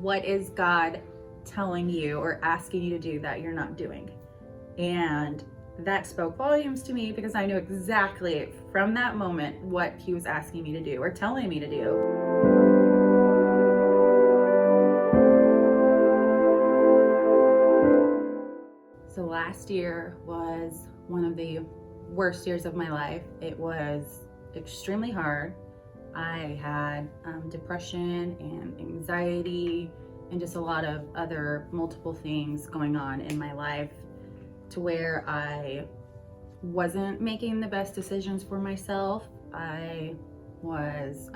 what is God telling you or asking you to do that you're not doing? And that spoke volumes to me because I knew exactly from that moment what he was asking me to do or telling me to do. So last year was one of the worst years of my life. It was extremely hard. I had depression and anxiety and just a lot of other multiple things going on in my life to where I wasn't making the best decisions for myself. I was,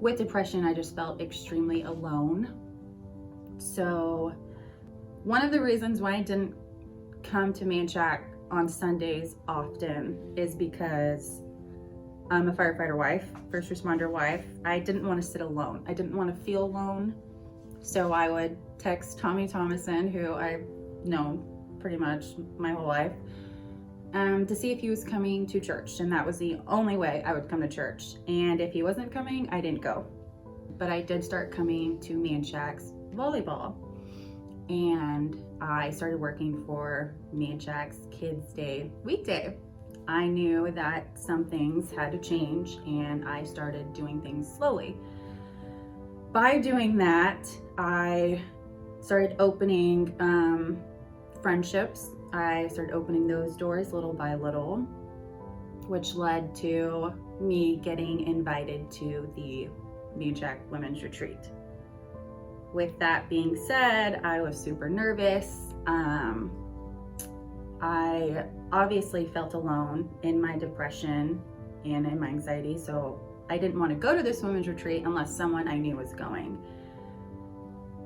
with depression, I just felt extremely alone. So one of the reasons why I didn't come to Manchaca on Sundays often is because I'm a firefighter wife, first responder wife. I didn't want to sit alone. I didn't want to feel alone. So I would text Tommy Thomason, who I've known pretty much my whole life, to see if he was coming to church. And that was the only way I would come to church. And if he wasn't coming, I didn't go. But I did start coming to Manchaca's volleyball. And I started working for Manchaca's Kids Day weekday. I knew that some things had to change, and I started doing things slowly. By doing that, I started opening friendships. I started opening those doors little by little, which led to me getting invited to the Manchaca Women's Retreat. With that being said, I was super nervous. I obviously felt alone in my depression and in my anxiety, so I didn't want to go to this women's retreat unless someone I knew was going.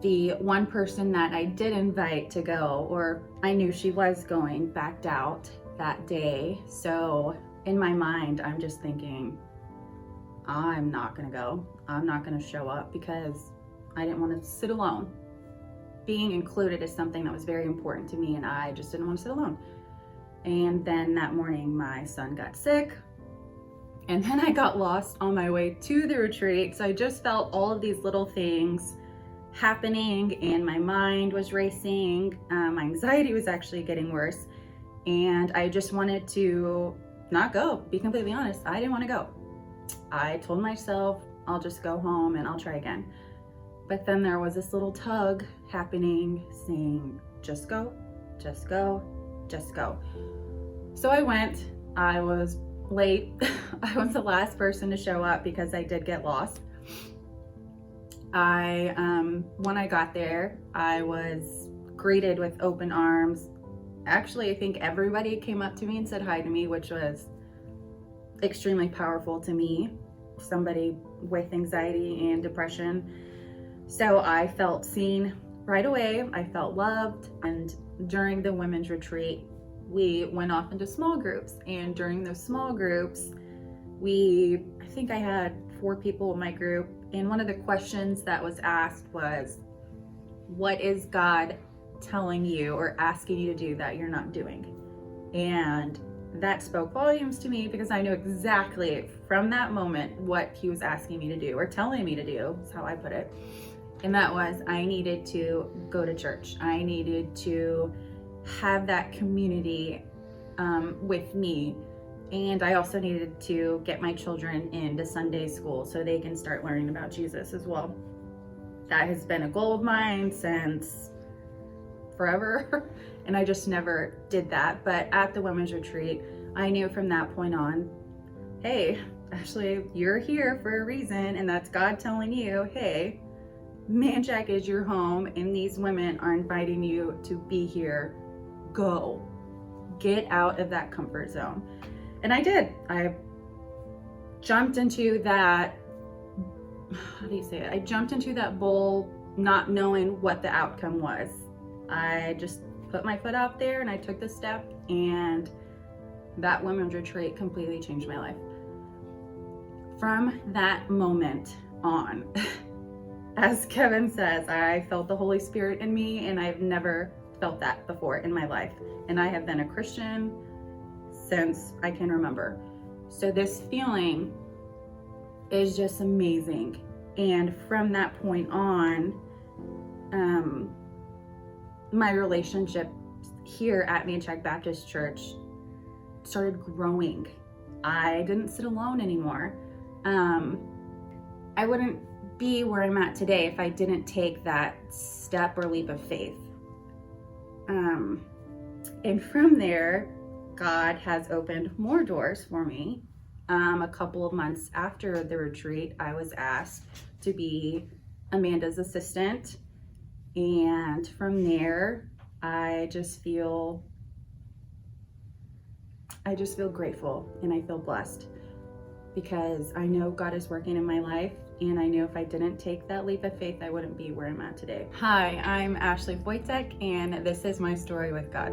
The one person that I did invite to go, or I knew she was going, backed out that day. So in my mind, I'm just thinking, I'm not gonna go. I'm not gonna show up because I didn't want to sit alone. Being included is something that was very important to me, and I just didn't want to sit alone. And then that morning, my son got sick, and then I got lost on my way to the retreat. So I just felt all of these little things happening, and my mind was racing. My anxiety was actually getting worse, and I just wanted to not go. Be completely honest, I didn't want to go. I told myself, I'll just go home and I'll try again. But then there was this little tug happening saying, just go, just go, just go. So I went. I was late. I was the last person to show up because I did get lost. When I got there, I was greeted with open arms. Actually, I think everybody came up to me and said hi to me, which was extremely powerful to me, somebody with anxiety and depression. So I felt seen right away. I felt loved. And during the women's retreat, we went off into small groups. And during those small groups, I think I had 4 people in my group. And one of the questions that was asked was, what is God telling you or asking you to do that you're not doing? And that spoke volumes to me because I knew exactly from that moment what he was asking me to do or telling me to do, is how I put it. And that was, I needed to go to church. I needed to have that community with me. And I also needed to get my children into Sunday school so they can start learning about Jesus as well. That has been a goal of mine since forever. And I just never did that. But at the women's retreat, I knew from that point on, hey, Ashley, you're here for a reason. And that's God telling you, hey, Manchaca is your home and these women are inviting you to be here. Go. Get out of that comfort zone. And I did. I jumped into that, how do you say it? I jumped into that bowl not knowing what the outcome was. I just put my foot out there and I took the step, and that women's retreat completely changed my life. From that moment on, as Kevin says, I felt the Holy Spirit in me, and I've never felt that before in my life. And I have been a Christian since I can remember. So this feeling is just amazing. And from that point on, my relationship here at Manchaca Baptist Church started growing. I didn't sit alone anymore. I wouldn't be where I'm at today if I didn't take that step or leap of faith. And from there, God has opened more doors for me. A couple of months after the retreat, I was asked to be Amanda's assistant. And from there, I just feel grateful and I feel blessed because I know God is working in my life, and I know if I didn't take that leap of faith, I wouldn't be where I'm at today. Hi, I'm Fojtik, and this is my story with God.